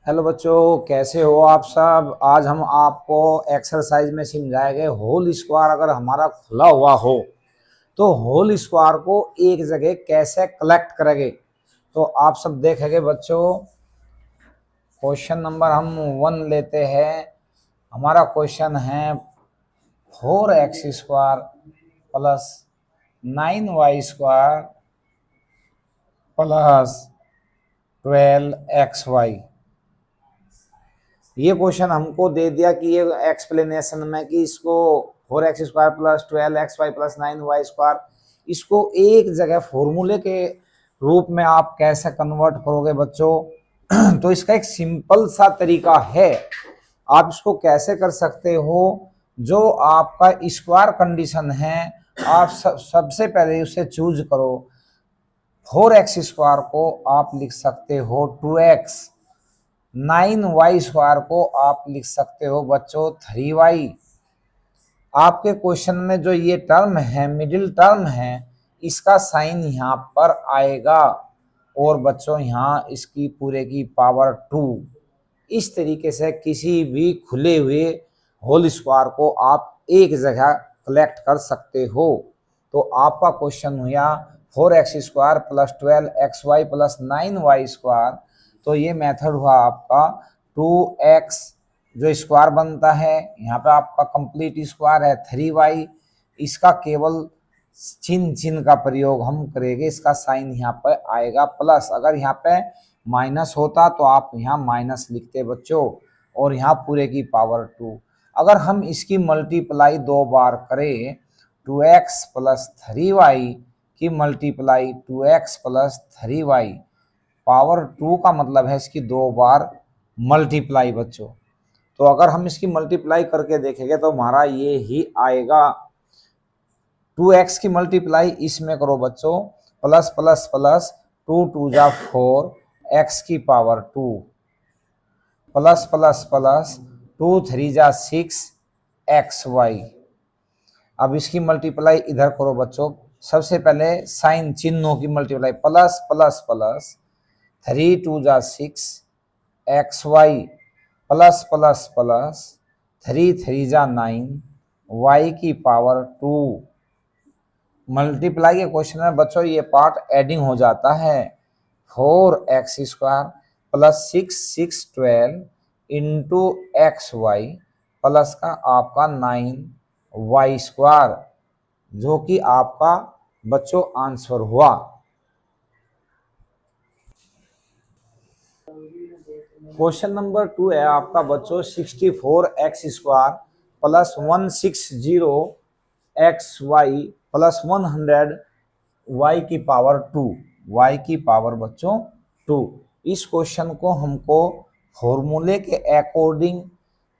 Hello बच्चों, कैसे हो आप सब। आज हम आपको एक्सरसाइज में समझाएंगे होल स्क्वायर अगर हमारा खुला हुआ हो तो होल स्क्वायर को एक जगह कैसे कलेक्ट करेंगे। तो आप सब देखेंगे बच्चों, क्वेश्चन नंबर हम 1 लेते हैं। हमारा क्वेश्चन है 4x² plus 9y² plus 12xy। ये क्वेश्चन हमको दे दिया कि ये एक्सप्लेनेशन में कि इसको 4x² plus 12xy plus 9y², इसको एक जगह फॉर्मूले के रूप में आप कैसे कन्वर्ट करोगे बच्चों। तो इसका एक सिंपल सा तरीका है। आप इसको कैसे कर सकते हो, जो आपका स्क्वायर कंडीशन है आप सबसे पहले उसे चूज करो। 4x² को आप लिख सकते हो 2x, 9y² को आप लिख सकते हो बच्चों 3y। आपके क्वेश्चन में जो ये टर्म है, मिडिल टर्म है, इसका साइन यहाँ पर आएगा और बच्चों यहाँ इसकी पूरे की पावर 2। इस तरीके से किसी भी खुले हुए होल स्क्वायर को आप एक जगह कलेक्ट कर सकते हो। तो आपका क्वेश्चन हुआ 4x² plus 12xy plus 9y²। तो ये मेथड हुआ आपका 2x जो स्क्वायर बनता है, यहाँ पे आपका कंप्लीट स्क्वायर है 3y। इसका केवल चिन्ह का प्रयोग हम करेंगे, इसका साइन यहाँ पे आएगा प्लस। अगर यहाँ पे माइनस होता तो आप यहाँ माइनस लिखते बच्चों, और यहाँ पूरे की पावर 2। अगर हम इसकी मल्टीप्लाई 2 बार करें, 2x प्लस 3y की multiply 2x plus 3y, power 2 का मतलब है इसकी 2 बार मल्टीप्लाई बच्चों। तो अगर हम इसकी मल्टीप्लाई करके देखेंगे तो हमारा ये ही आएगा। 2x की मल्टीप्लाई इसमें करो बच्चों, प्लस प्लस प्लस 2 2 जा 4, x की पावर 2, प्लस प्लस प्लस 2 3 जा 6 xy। अब इसकी मल्टीप्लाई इधर करो बच्चों, सबसे पहले साइन चिन्हों की मल्टीप्लाई, प्लस प्लस प्लस 3 2 जा 6 xy, प्लस प्लस प्लस 3 3 जा 9 y की पावर 2। मल्टीप्लाई के क्वेश्चन में बच्चों ये पार्ट एडिंग हो जाता है। 4x² plus 6 6 12 into xy plus का आपका 9y², जो कि आपका बच्चों आंसर हुआ। क्वेश्चन नंबर 2 है आपका बच्चों 64x² plus 160xy plus 100 y की पावर 2, y की पावर बच्चों 2। इस क्वेश्चन को हमको फॉर्मूले के अकॉर्डिंग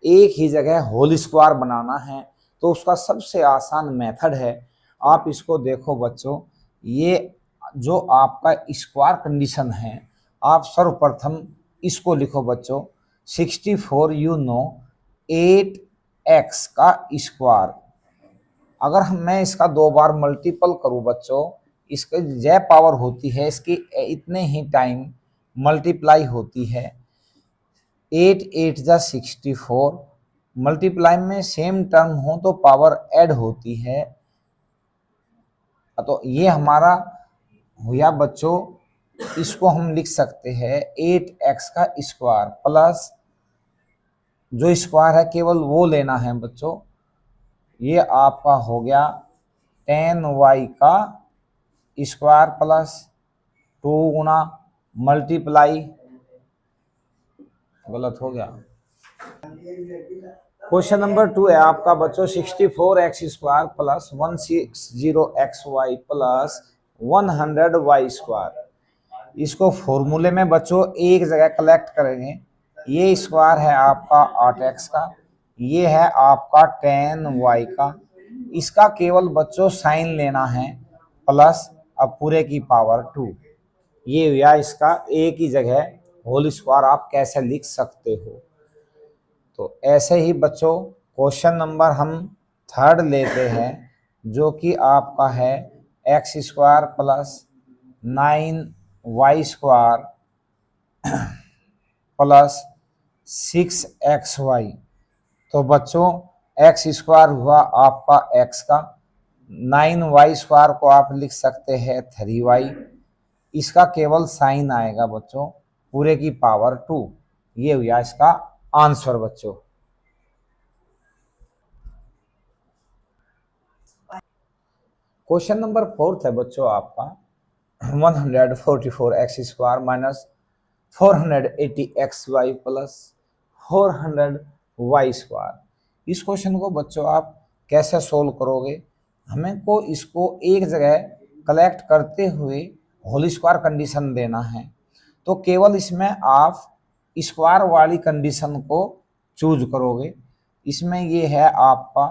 एक ही जगह होल स्क्वायर बनाना है। तो उसका सबसे आसान मेथड है, आप इसको देखो बच्चों, ये जो आपका स्क्वायर कंडीशन है, आप सर्वप्रथम इसको लिखो बच्चों 64 8x का स्क्वायर। अगर मैं इसका 2 बार मल्टीपल करूं बच्चों, इसके जय पावर होती है इसकी इतने ही टाइम मल्टीप्लाई होती है। 8 8 जा 64, मल्टीप्लाई में सेम टर्म हो तो पावर ऐड होती है। तो ये हमारा हुआ बच्चों, इसको हम लिख सकते हैं 8x का स्क्वायर प्लस, जो स्क्वायर है केवल वो लेना है बच्चों, ये आपका हो गया 10y का स्क्वायर प्लस 2 गुना मल्टीप्लाई, गलत हो गया। क्वेश्चन नंबर 2 है आपका बच्चों 64x² plus 160xy plus 100y²। इसको फॉर्मूले में बच्चों एक जगह कलेक्ट करेंगे। ये स्क्वायर है आपका 8x का, ये है आपका 10y का। इसका केवल बच्चों साइन लेना है प्लस, अब पूरे की पावर 2। ये हुआ इसका एक ही जगह होल स्क्वायर आप कैसे लिख सकते हो। तो ऐसे ही बच्चों क्वेश्चन नंबर हम 3 लेते हैं, जो कि आपका है x² plus 9y² plus 6xy। तो बच्चों एक्स स्क्वायर हुआ आपका एक्स का, 9y स्क्वायर को आप लिख सकते हैं 3y। इसका केवल साइन आएगा बच्चों पूरे की पावर 2। ये हुआ इसका आंसर बच्चों। क्वेश्चन नंबर 4 है बच्चों आपका 144 x square minus 480 x y plus 400 y square. इस क्वेश्चन को बच्चों आप कैसे सोल्व करोगे? हमें को इसको एक जगह कलेक्ट करते हुए होल स्क्वायर कंडीशन देना है, तो केवल इसमें आप स्क्वायर वाली कंडीशन को चूज करोगे। इसमें ये है आपका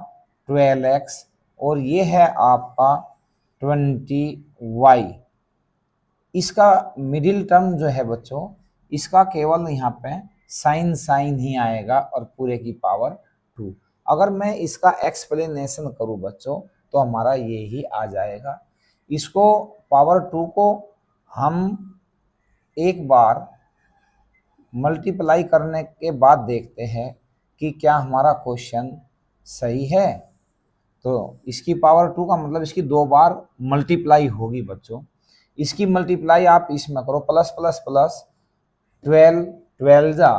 12x और ये है आपका 20y। इसका मिडिल टर्म जो है बच्चों, इसका केवल यहाँ पे साइन साइन ही आएगा और पूरे की पावर 2। अगर मैं इसका एक्सप्लेनेशन करूँ बच्चों तो हमारा ये ही आ जाएगा। इसको पावर 2 को हम एक बार मल्टीप्लाई करने के बाद देखते हैं कि क्या हमारा क्वेश्चन सही है। तो इसकी पावर 2 का मतलब इसकी 2 बार मल्टीप्लाई होगी बच्चों। इसकी मल्टीप्लाई आप इसमें करो, प्लस प्लस प्लस 12 12 जा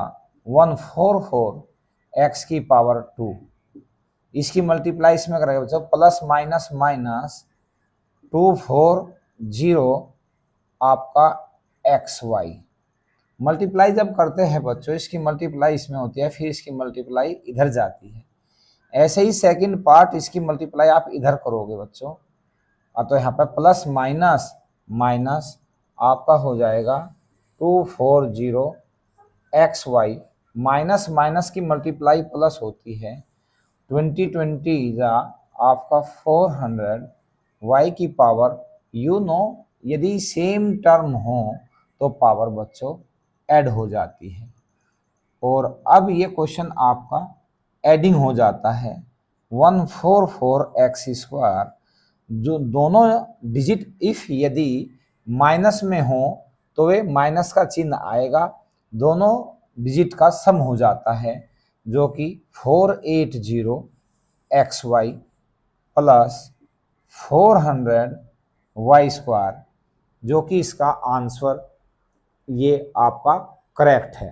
144 एक्स की पावर 2। इसकी मल्टीप्लाई इसमें करेंगे बच्चों, प्लस माइनस माइनस 240 आपका एक्स वाई। मल्टीप्लाई जब करते हैं बच्चों, इसकी मल्टीप्लाई इसमें होती है, फिर इसकी मल्टीप्लाई इधर जाती है। ऐसे ही सेकंड पार्ट इसकी मल्टीप्लाई आप इधर करोगे बच्चों, तो यहाँ पे प्लस माइनस माइनस आपका हो जाएगा 240 एक्स वाई, माइनस माइनस की मल्टीप्लाई प्लस होती है, 20 जा आपका 400 वाई की पावर। यदि सेम टर्म हो तो पावर बच्चों ऐड हो जाती है। और अब ये क्वेश्चन आपका एडिंग हो जाता है 144 एक्स स्क्वायर, जो दोनों डिजिट इफ यदि माइनस में हो तो वे माइनस का चिन्ह आएगा, दोनों डिजिट का सम हो जाता है, जो कि 480 x y plus 400 y square, जो कि इसका आंसर ये आपका करेक्ट है।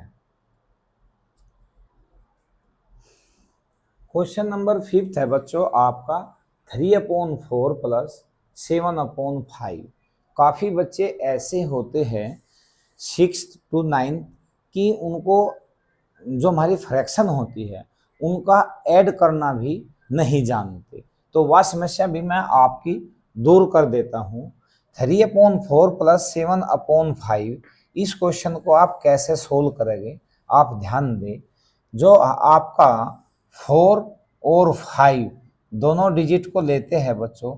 क्वेश्चन नंबर 5 है बच्चों आपका 3/4 प्लस 7/5। काफ़ी बच्चे ऐसे होते हैं 6 to 9 कि उनको जो हमारी फ्रैक्शन होती है उनका ऐड करना भी नहीं जानते, तो वह समस्या भी मैं आपकी दूर कर देता हूँ। 3/4 प्लस 7/5 इस क्वेश्चन को आप कैसे सोल्व करेंगे आप ध्यान दें। जो आपका 4 और 5 दोनों डिजिट को लेते हैं बच्चों,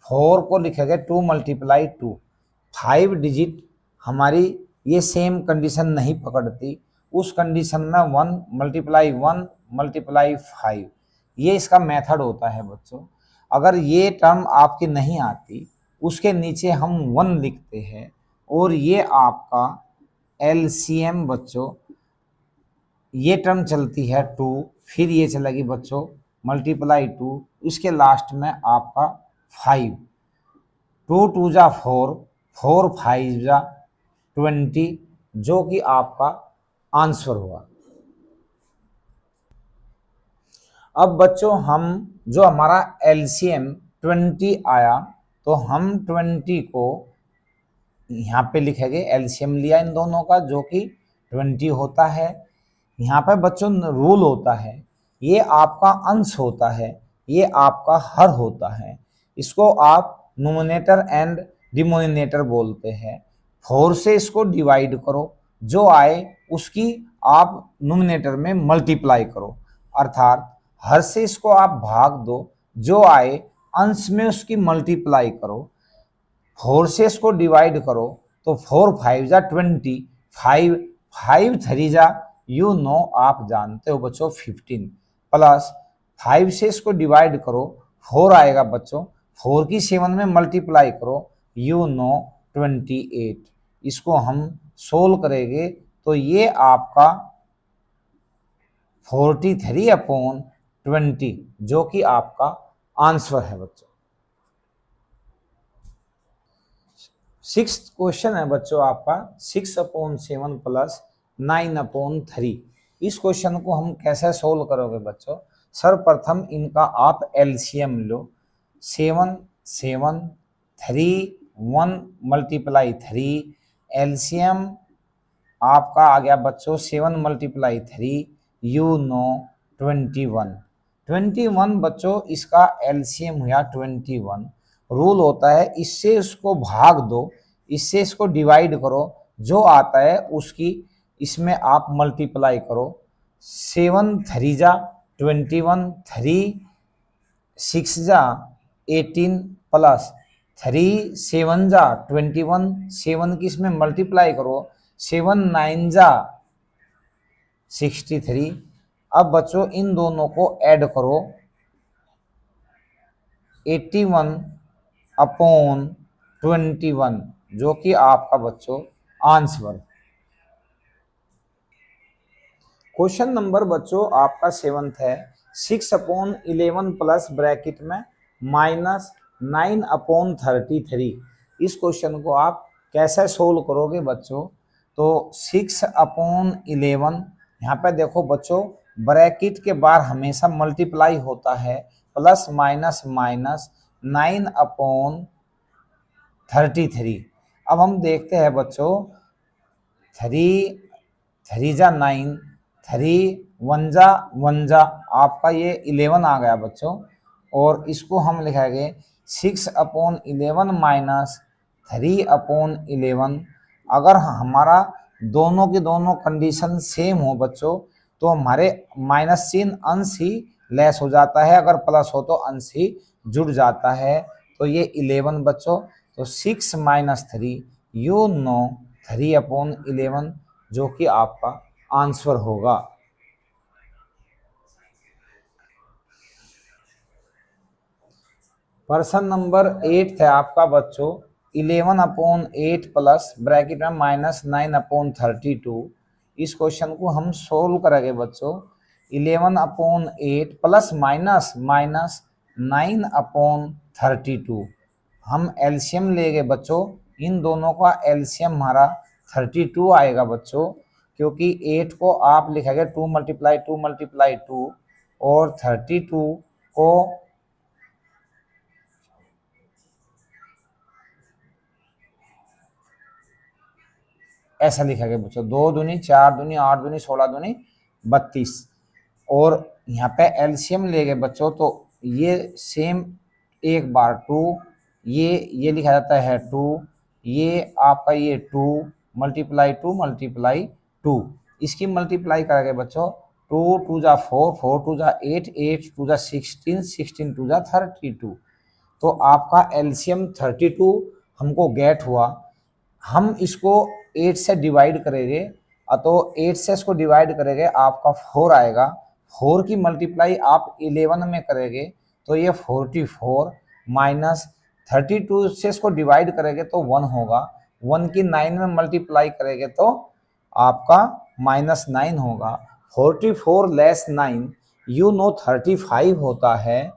4 को लिखेंगे 2 × 2। 5 डिजिट हमारी ये सेम कंडीशन नहीं पकड़ती, उस कंडीशन में 1 × 1 × 5 ये इसका मेथड होता है बच्चों। अगर ये टर्म आपकी नहीं आती, उसके नीचे हम 1 लिखते हैं और ये आपका एलसीएम बच्चों, ये टर्म चलती है 2, फिर ये चलेगी बच्चों ×2, इसके लास्ट में आपका 5, 2 2 जा 4, 4 5 जा 20, जो कि आपका आंसर हुआ। अब बच्चों हम जो हमारा एलसीएम 20 आया, तो हम 20 को यहाँ पे लिखेंगे, एलसीएम लिया इन दोनों का जो कि 20 होता है। यहाँ पे बच्चों रूल होता है, ये आपका अंश होता है, ये आपका हर होता है, इसको आप नोमिनेटर एंड डिनोमिनेटर बोलते हैं। 4 से इसको डिवाइड करो, जो आए उसकी आप नोमिनेटर में मल्टीप्लाई करो, अर्थात हर से इसको आप भाग दो, जो आए अंश में उसकी मल्टीप्लाई करो। 4 से इसको डिवाइड करो तो 4 5 जा 20, 5 5 3 जा आप जानते हो बच्चों 15, प्लस 5 से इसको डिवाइड करो, 4 आएगा बच्चों, 4 की 7 में मल्टीप्लाई करो 28। इसको हम सोल्व करेंगे तो ये आपका 43/20, जो कि आपका आंसर है बच्चों। 6th क्वेश्चन है बच्चों आपका 6/7 प्लस 9/3। इस क्वेश्चन को हम कैसे सोल्व करोगे बच्चों? सर्वप्रथम इनका आप एलसीएम लो। 7 7 3 1 मल्टीप्लाई 3, एलसीएम आपका आ गया बच्चों 7 मल्टीप्लाई 3 यू नो 21। 21 बच्चों इसका एलसीएम हुआ 21। रूल होता है इससे इसको भाग दो, इससे इसको डिवाइड करो, जो आता है उसकी इसमें आप मल्टीप्लाई करो। 7 3 जा 21, 3 6 जा 18 प्लस 3 7 जा 21, 7 की इसमें मल्टीप्लाई करो, 7 9 जा 63। अब बच्चों इन दोनों को ऐड करो, 81/21, जो कि आपका बच्चों आंसर। क्वेश्चन नंबर बच्चों आपका 7th है 6/11 प्लस ब्रैकेट में -9/33। इस क्वेश्चन को आप कैसे सोल्व करोगे बच्चों? तो 6/11 यहाँ पे देखो बच्चों ब्रैकेट के बाहर हमेशा मल्टीप्लाई होता है, प्लस माइनस माइनस 9/33। अब हम देखते हैं बच्चों 3 3 जा 9, 3 1 जा 1 जा आपका ये 11 आ गया बच्चों। और इसको हम लिखेंगे 6/11 माइनस 3/11। अगर हमारा दोनों की दोनों कंडीशन सेम हो बच्चों तो हमारे माइनस चिन्ह अंश ही लेस हो जाता है, अगर प्लस हो तो अंश ही जुड़ जाता है। तो ये 11 बच्चों, तो 6 माइनस 3 यू नो 3/11, जो कि आपका आंसर होगा। प्रश्न नंबर 8 है आपका बच्चों 11/8 प्लस ब्रैकेट में -9/32। इस क्वेश्चन को हम सोल्व करेंगे बच्चों। 11/8 प्लस माइनस माइनस 9/32। हम एलसीएम लेंगे बच्चों, इन दोनों का एलसीएम हमारा 32 आएगा बच्चों, क्योंकि 8 को आप लिखेंगे 2 मल्टीप्लाई 2 मल्टीप्लाई 2 और 32 को ऐसा लिखा गया बच्चों 2 दूनी 4 दूनी 8 दूनी 16 दूनी 32। और यहाँ पे एलसीएम ले गए बच्चों तो ये सेम एक बार 2, ये लिखा जाता है 2, ये आपका ये 2 मल्टीप्लाई 2 मल्टीप्लाई 2, इसकी मल्टीप्लाई करेंगे बच्चों 2 2 जा 4 4 2 जा 8 8 2 जा 16 16 2 जा 32। तो आपका एलसीएम 32 हमको गेट हुआ। हम इसको 8 से डिवाइड करेंगे, तो 8 से इसको डिवाइड करेंगे आपका 4 आएगा। 4 की मल्टीप्लाई आप 11 में करेंगे तो ये 44 माइनस 32 से इसको डिवाइड करेंगे तो 1 होगा। 1 की 9 में मल्टीप्लाई करेंगे तो आपका -9 होगा। 44 लेस 9 यू नो 35 होता है।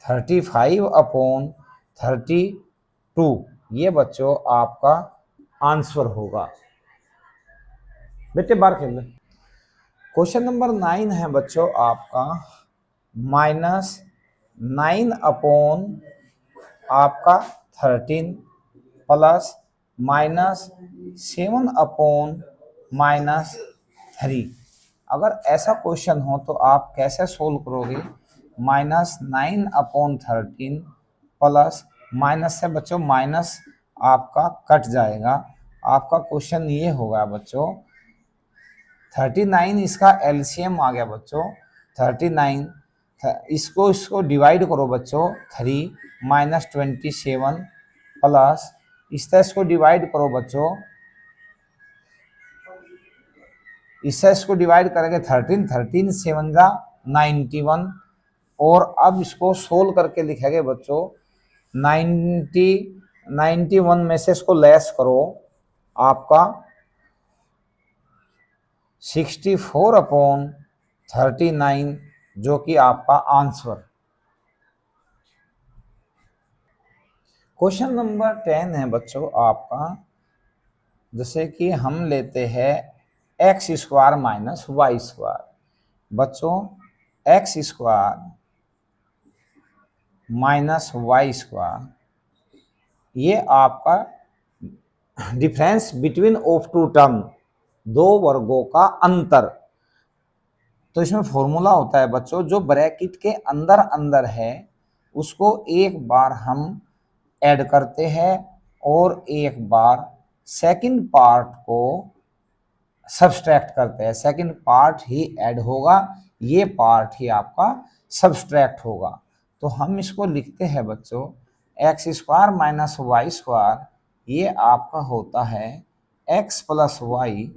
35/32 ये बच्चों आपका आंसर होगा। बेटे बाहर खेल। क्वेश्चन नंबर 9 है बच्चों आपका -9 आपका 13 प्लस -7/-3। अगर ऐसा क्वेश्चन हो तो आप कैसे सोल्व करोगे? -9/13 प्लस माइनस से बच्चों माइनस आपका कट जाएगा। आपका क्वेश्चन ये होगा बच्चों 39, इसका एलसीएम आ गया बच्चों 39। इसको डिवाइड करो बच्चों 3 -27 प्लस इससे इसको डिवाइड करो बच्चों, इससे इसको डिवाइड करेंगे 13 13 7 जा 91। और अब इसको सोल्व करके लिखेंगे बच्चों 91 में से इसको लेस करो आपका 64/39 जो कि आपका आंसर। क्वेश्चन नंबर 10 है बच्चों आपका, जैसे कि हम लेते हैं x square minus y square. बच्चों x square minus y square ये आपका difference between of two term, दो वर्गों का अंतर। तो इसमें फॉर्मूला होता है बच्चों, जो ब्रैकेट के अंदर अंदर है उसको एक बार हम ऐड करते हैं और एक बार सेकंड पार्ट को सब्सट्रैक्ट करते हैं। सेकंड पार्ट ही ऐड होगा, ये पार्ट ही आपका सब्सट्रैक्ट होगा। तो हम इसको लिखते हैं बच्चों x square minus y square, ये आपका होता है एक्स प्लस वाई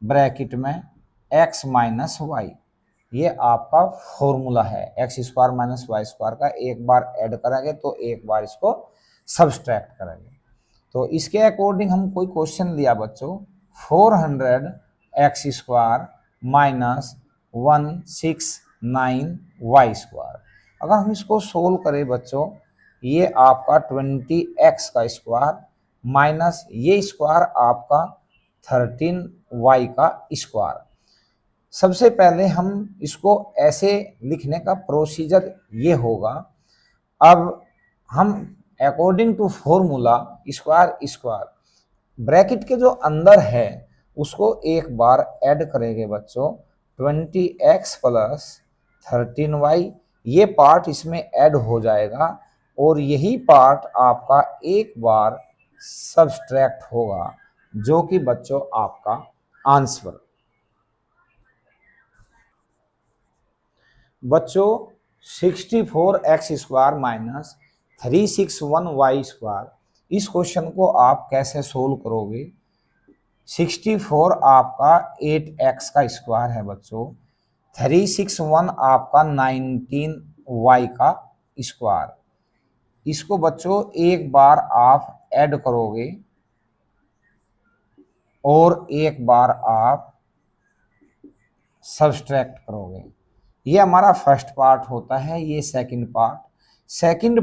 ब्रैकेट में एक्स माइनस वाई। ये आपका फॉर्मूला है। X square minus y square का एक बार ऐड करेंगे तो एक बार इसको सब्सट्रैक्ट करेंगे। तो इसके अकॉर्डिंग हम कोई क्वेश्चन लिया बच्चों 400 x square minus 169 y square. अगर हम इसको सोल्व करें बच्चों, ये आपका 20 एक्स का स्क्वायर माइनस ये स्क्वायर आपका 13 वाई का स्क्वायर। सबसे पहले हम इसको ऐसे लिखने का प्रोसीजर ये होगा। अब हम according to formula square square bracket के जो अंदर है उसको एक बार ऐड करेंगे बच्चों 20x प्लस 13y, ये पार्ट इसमें ऐड हो जाएगा और यही पार्ट आपका एक बार सब्सट्रैक्ट होगा, जो कि बच्चों आपका आंसर। बच्चों 64x square minus 361y square, इस क्वेश्चन को आप कैसे सोल्व करोगे। 64 आपका 8x का स्क्वायर है बच्चों, 361 आपका 19y का स्क्वायर। इसको बच्चों एक बार आप ऐड करोगे और एक बार आप सब्सट्रैक्ट करोगे। ये हमारा फर्स्ट पार्ट होता है, ये सेकंड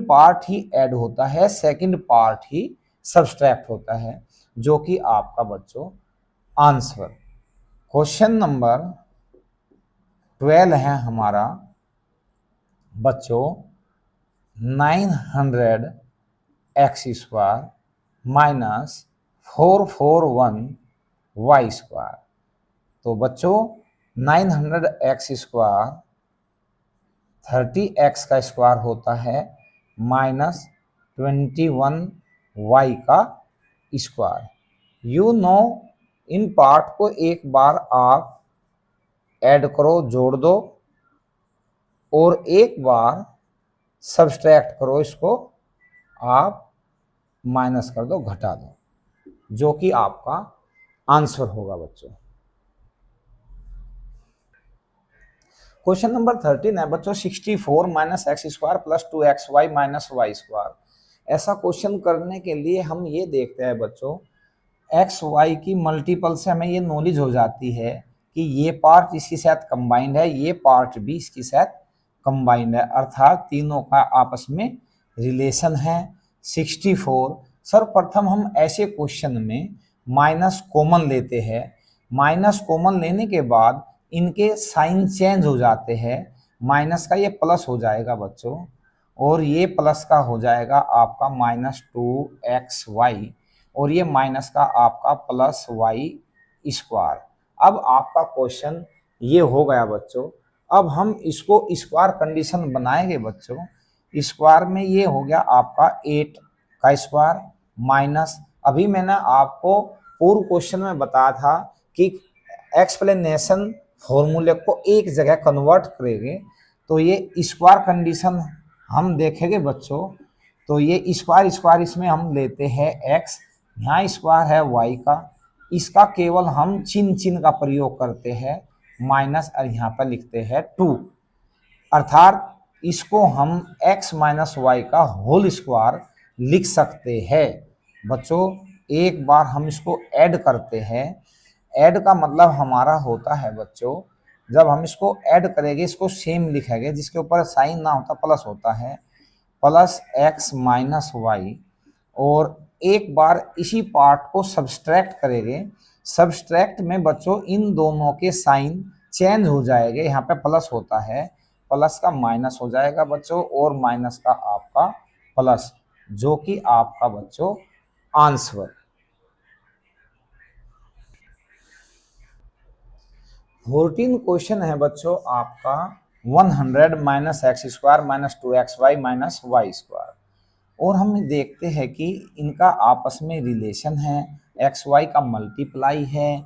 पार्ट ही ऐड होता है, सेकंड पार्ट ही सब्सट्रैक्ट होता है, जो कि आपका बच्चों आंसर। क्वेश्चन नंबर 12 है हमारा बच्चों 900 x square minus 441 y square. तो बच्चों 900 एक्स स्क्वायर 30x का स्क्वायर होता है माइनस 21 वाई का square. You know in part को एक बार आप ऐड करो, जोड़ दो और एक बार सब्सट्रैक्ट करो, इसको आप माइनस कर दो, घटा दो, जो कि आपका आंसर होगा बच्चों। क्वेश्चन नंबर 13 है बच्चों 64 minus x square plus 2xy minus y square. ऐसा क्वेश्चन करने के लिए हम ये देखते हैं बच्चों एक्स वाई की मल्टीपल से हमें ये नॉलेज हो जाती है कि ये पार्ट इसके साथ कंबाइंड है, ये पार्ट भी इसके साथ कंबाइंड है, अर्थात तीनों का आपस में रिलेशन है 64। सर्वप्रथम हम ऐसे क्वेश्चन में माइनस कॉमन लेते हैं। माइनस कॉमन लेने के बाद इनके साइन चेंज हो जाते हैं, माइनस का ये प्लस हो जाएगा बच्चों और ये प्लस का हो जाएगा आपका माइनस 2xy और ये माइनस का आपका प्लस वाई स्क्वायर। अब आपका क्वेश्चन ये हो गया बच्चों। अब हम इसको स्क्वायर कंडीशन बनाएंगे बच्चों। स्क्वायर में ये हो गया आपका 8 का स्क्वायर माइनस, अभी मैंने आपको पूर्व क्वेश्चन में बताया था कि एक्सप्लेनेशन फॉर्मूले को एक जगह कन्वर्ट करेंगे तो ये स्क्वायर कंडीशन हम देखेंगे बच्चों। तो ये स्क्वायर स्क्वायर इसमें हम लेते हैं x, यहाँ स्क्वायर है y का, इसका केवल हम चिन्ह का प्रयोग करते हैं माइनस और यहाँ पर लिखते हैं 2, अर्थात इसको हम x माइनस वाई का होल स्क्वायर लिख सकते हैं बच्चों। एक बार हम इसको ऐड करते हैं ऐड का मतलब हमारा होता है बच्चों, जब हम इसको ऐड करेंगे, इसको सेम लिखेंगे, जिसके ऊपर साइन ना होता प्लस होता है, प्लस एक्स माइनस वाई, और एक बार इसी पार्ट को सब्सट्रैक्ट करेंगे। सब्सट्रैक्ट में बच्चों इन दोनों के साइन चेंज हो जाएंगे, यहाँ पे प्लस होता है, प्लस का माइनस हो जाएगा बच्चों, और माइनस का आपका प्लस, जो कि आपका बच्चों आंसर। 14 क्वेश्चन है बच्चों आपका 100 minus x square minus 2xy minus y square, और हम देखते हैं कि इनका आपस में रिलेशन है, एक्स वाई का मल्टीप्लाई है।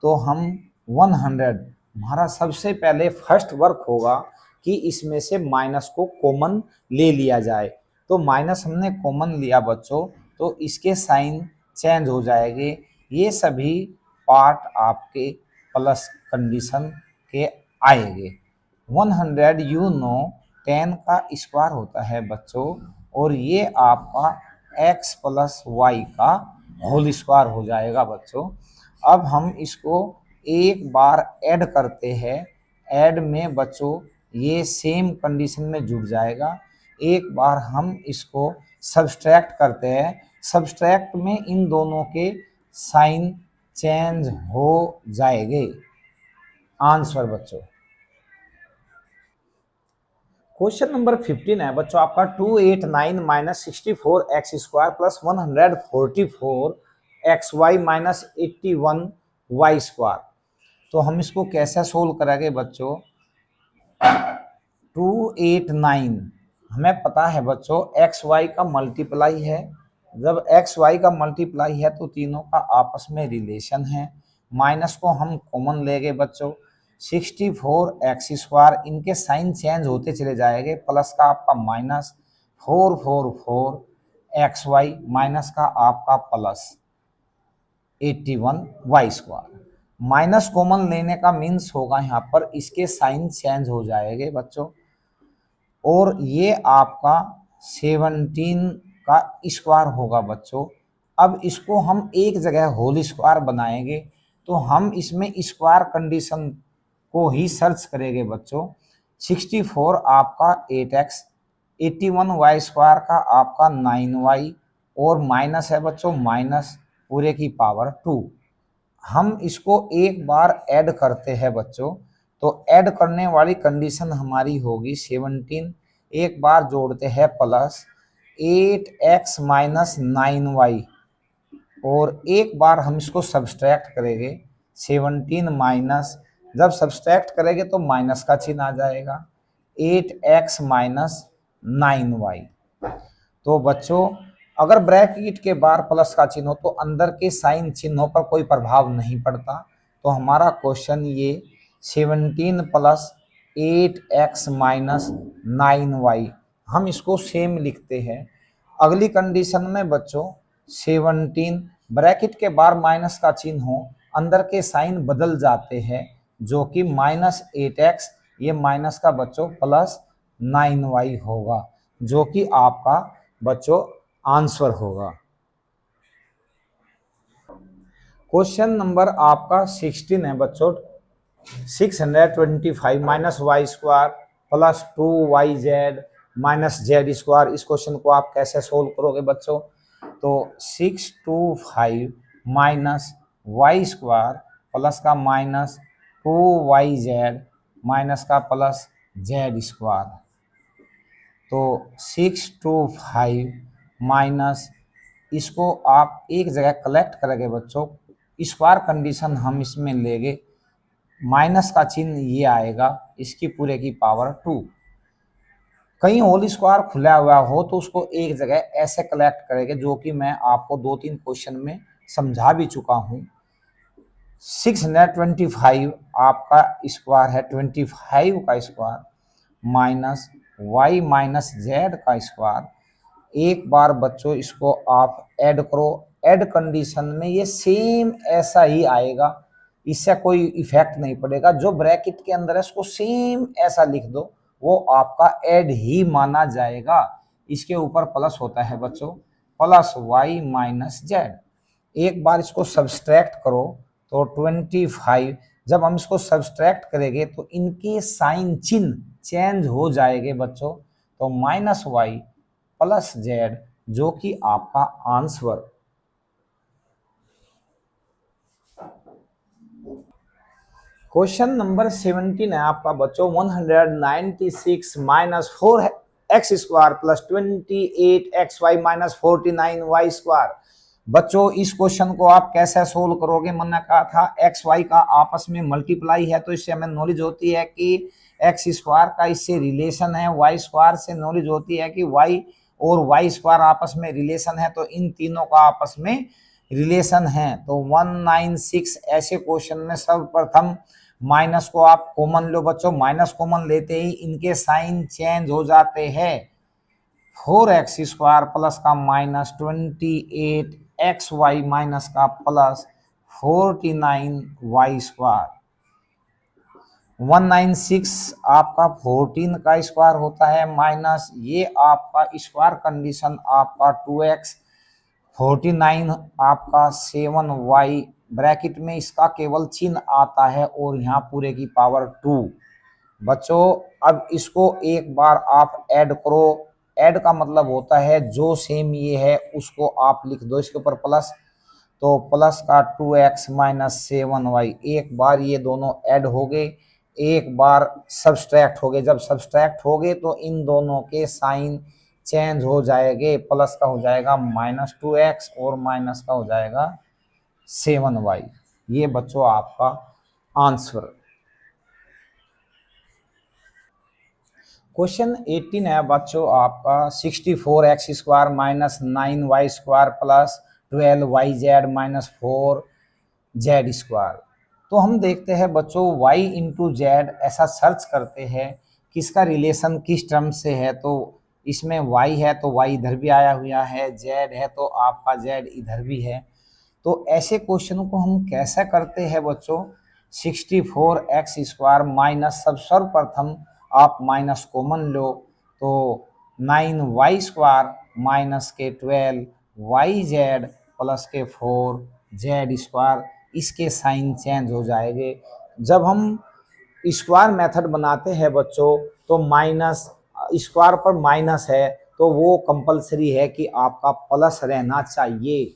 तो हम 100, हमारा सबसे पहले फर्स्ट वर्क होगा कि इसमें से माइनस को कॉमन ले लिया जाए। तो माइनस हमने कॉमन लिया बच्चों, तो इसके साइन चेंज हो जाएंगे, ये सभी पार्ट आपके प्लस कंडीशन के आएंगे। 100 यू नो 10 का स्क्वायर होता है बच्चों, और ये आपका x प्लस वाई का होल स्क्वायर हो जाएगा बच्चों। अब हम इसको एक बार ऐड करते हैं, ऐड में बच्चों ये सेम कंडीशन में जुड़ जाएगा। एक बार हम इसको सब्सट्रैक्ट करते हैं, सब्सट्रैक्ट में इन दोनों के साइन चेंज हो जाएंगे। आंसर बच्चों क्वेश्चन नंबर 15 है बच्चों आपका 289 minus 64 x square plus 144 x y minus 81 y square. तो हम इसको कैसे सोल्व करेंगे बच्चों। 289 हमें पता है बच्चों एक्स वाई का मल्टीप्लाई है, जब एक्स वाई का मल्टीप्लाई है तो तीनों का आपस में रिलेशन है। माइनस को हम कॉमन लेंगे बच्चों, 64 एक्स स्क्वायर, इनके साइन चेंज होते चले जाएंगे, प्लस का आपका माइनस 444 एक्स वाई माइनस का आपका plus 81 y square. Minus common लेने का मीन्स होगा यहाँ पर इसके साइन चेंज हो जाएंगे बच्चों, और ये आपका 17 का स्क्वायर होगा बच्चों। अब इसको हम एक जगह होल स्क्वायर बनाएंगे, तो हम इसमें स्क्वायर कंडीशन को ही सर्च करेंगे बच्चों। 64 आपका 8x, 81 वाई स्क्वायर का आपका 9y, और माइनस है बच्चों माइनस पूरे की पावर 2। हम इसको एक बार ऐड करते हैं बच्चों, तो ऐड करने वाली कंडीशन हमारी होगी 17, एक बार जोड़ते हैं प्लस 8x माइनस 9y, और एक बार हम इसको सब्सट्रैक्ट करेंगे 17 माइनस, जब सब्सट्रैक्ट करेंगे तो माइनस का चिन्ह आ जाएगा 8x माइनस 9y। तो बच्चों अगर ब्रैकेट के बाहर प्लस का चिन्ह हो तो अंदर के साइन चिन्हों पर कोई प्रभाव नहीं पड़ता। तो हमारा क्वेश्चन ये 17 प्लस 8x माइनस 9y, हम इसको सेम लिखते हैं। अगली कंडीशन में बच्चों 17 ब्रैकेट के बाहर माइनस का चिन्ह हो, अंदर के साइन बदल जाते हैं, जो कि माइनस 8x, ये माइनस का बच्चों प्लस 9y होगा, जो कि आपका बच्चों आंसर होगा। क्वेश्चन नंबर आपका 16 है बच्चों 625 minus y square plus 2yz minus z square. इस क्वेश्चन को आप कैसे सोल्व करोगे बच्चों। तो 625 माइनस वाई स्क्वायर प्लस का माइनस 2yz माइनस का प्लस जेड स्क्वायर। तो 625 माइनस, इसको आप एक जगह कलेक्ट करेंगे बच्चों, स्क्वायर कंडीशन हम इसमें लेंगे, माइनस का चिन्ह ये आएगा, इसकी पूरे की पावर 2। कहीं होल स्क्वायर खुला हुआ हो तो उसको एक जगह ऐसे कलेक्ट करेंगे, जो कि मैं आपको 2-3 क्वेश्चन में समझा भी चुका हूँ। 625 आपका स्क्वायर है 25 का square minus y minus Z का स्क्वायर। एक बार बच्चों इसको आप ऐड करो, ऐड कंडीशन में ये सेम ऐसा ही आएगा, इससे कोई इफेक्ट नहीं पड़ेगा। जो ब्रैकेट के अंदर है उसको सेम ऐसा लिख दो, वो आपका ऐड ही माना जाएगा। इसके ऊपर प्लस होता है बच्चों, प्लस y माइनस जेड। एक बार इसको सब्सट्रैक्ट करो तो 25। जब हम इसको सब्सट्रैक्ट करेंगे तो इनके साइन चिन्ह चेंज हो जाएंगे बच्चों। तो -y + z जो कि आपका आंसर। क्वेश्चन नंबर 17 है आपका बच्चों, 196 - 4x² + 28xy - 49y²। बच्चों इस क्वेश्चन को आप कैसे सोल्व करोगे? मैंने कहा था एक्स वाई का आपस में मल्टीप्लाई है, तो इससे हमें नॉलेज होती है कि x² का इससे रिलेशन है, y² से नॉलेज होती है कि y और y² आपस में रिलेशन है, तो इन तीनों का आपस में रिलेशन है। तो 196 ऐसे क्वेश्चन में सर्वप्रथम माइनस को आप कॉमन लो बच्चों। माइनस कॉमन लेते ही इनके साइन चेंज हो जाते हैं। 4x² प्लस का -28xy माइनस का प्लस 49y²। 196 आपका 14 का स्क्वायर होता है, माइनस ये आपका स्क्वायर कंडीशन आपका 2x, 49 आपका 7y, ब्रैकेट में इसका केवल चिन्ह आता है और यहाँ पूरे की पावर 2। बच्चों अब इसको एक बार आप ऐड करो। ऐड का मतलब होता है जो सेम ये है उसको आप लिख दो इसके ऊपर प्लस। तो प्लस का 2x - 7y, एक बार ये दोनों ऐड हो गए, एक बार सब्सट्रैक्ट हो गए। जब सब्सट्रैक्ट हो गए तो इन दोनों के साइन चेंज हो जाएंगे। प्लस का हो जाएगा -2x और माइनस का हो जाएगा 7y। ये बच्चों आपका आंसर। क्वेश्चन 18 है बच्चों आपका, 64x² - 9y² + 12yz - 4z²। तो हम देखते हैं बच्चों y × z ऐसा सर्च करते हैं किसका रिलेशन किस टर्म से है। तो इसमें y है तो y इधर भी आया हुआ है, z है तो आपका z इधर भी है। तो ऐसे क्वेश्चन को हम कैसे करते हैं बच्चों? 64x² माइनस, सब सर्वप्रथम आप माइनस कॉमन लो तो 9y² माइनस के 12yz प्लस के 4z²। इसके साइन चेंज हो जाएंगे। जब हम स्क्वायर मेथड बनाते हैं बच्चों तो माइनस, स्क्वायर पर माइनस है तो वो कंपलसरी है कि आपका प्लस रहना चाहिए।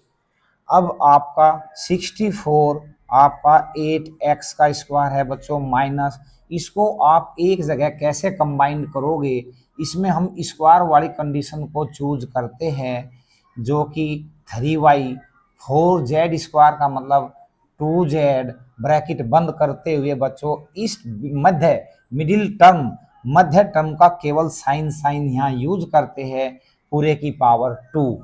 अब आपका 64 आपका 8x² है बच्चों माइनस, इसको आप एक जगह कैसे कंबाइन करोगे? इसमें हम स्क्वायर वाली कंडीशन को चूज करते हैं जो कि 3y, 4z² का मतलब 2z, ब्रैकेट बंद करते हुए बच्चों इस मिडिल टर्म, मध्य टर्म का केवल साइन यहाँ यूज करते हैं पूरे की पावर 2।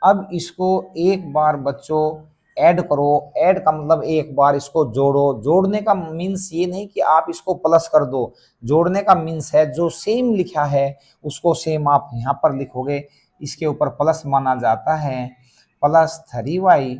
अब इसको एक बार बच्चों ऐड करो। ऐड का मतलब एक बार इसको जोड़ो। जोड़ने का मीन्स ये नहीं कि आप इसको प्लस कर दो। जोड़ने का मीन्स है जो सेम लिखा है उसको सेम आप यहाँ पर लिखोगे, इसके ऊपर प्लस माना जाता है। Plus 3y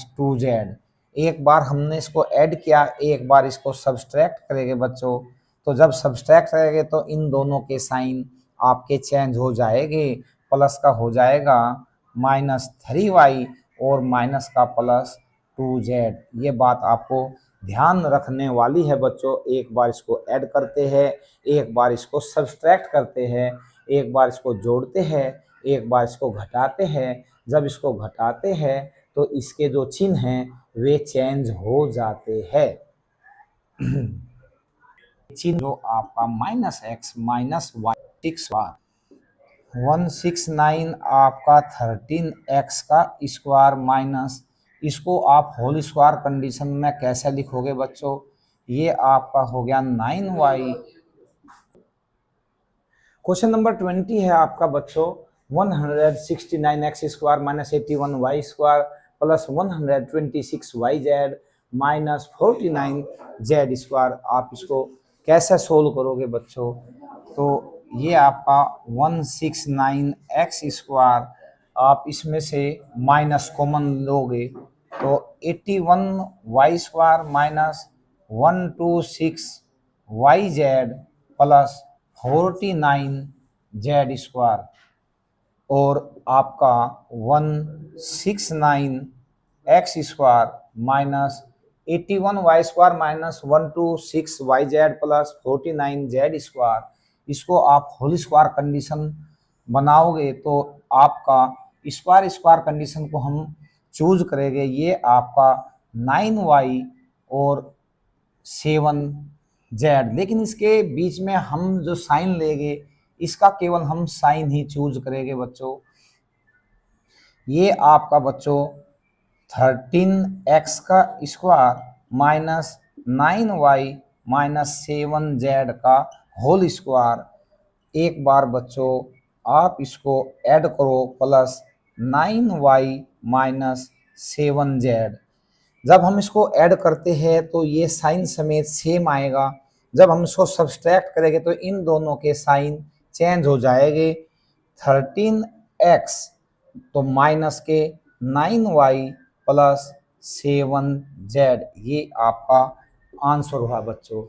- 2z। एक बार हमने इसको ऐड किया, एक बार इसको सब्सट्रैक्ट करेंगे बच्चों। तो जब सब्सट्रैक्ट करेंगे तो इन दोनों के साइन आपके चेंज हो जाएंगे। प्लस का हो जाएगा -3y और माइनस का +2z। ये बात आपको ध्यान रखने वाली है बच्चों। एक बार इसको ऐड करते हैं, एक बार इसको सब्सट्रैक्ट करते हैं, एक बार इसको जोड़ते हैं, एक बार इसको घटाते हैं। जब इसको घटाते हैं तो इसके जो चिन्ह हैं वे चेंज हो जाते हैं। चिन्ह जो आपका -x - y 169 आपका 13x का स्क्वायर माइनस, इसको आप होल स्क्वायर कंडीशन में कैसे लिखोगे बच्चों? ये आपका हो गया 9y। क्वेश्चन नंबर 20 है आपका बच्चों, 169x² - 81y² + 126yz - 49z²। आप इसको कैसे सोल्व करोगे बच्चों? तो ये आपका 169x², आप इसमें से माइनस कॉमन लोगे तो 81y² - 126yz + 49z² और आपका 169x² - 81y² minus 126yz plus 49z²। इसको आप होल स्क्वायर कंडीशन बनाओगे तो आपका स्क्वायर स्क्वायर कंडीशन को हम चूज करेंगे, ये आपका 9y और 7z। लेकिन इसके बीच में हम जो साइन लेंगे इसका केवल हम साइन ही चूज करेंगे बच्चों। ये आपका बच्चों 13x² minus 9y minus 7z का होल स्क्वायर। एक बार बच्चों आप इसको ऐड करो प्लस 9y माइनस 7z। जब हम इसको ऐड करते हैं तो ये साइन समेत सेम आएगा। जब हम इसको सब्सट्रैक्ट करेंगे तो इन दोनों के साइन चेंज हो जाएंगे। 13x तो माइनस के 9y प्लस 7z, ये आपका आंसर हुआ बच्चों।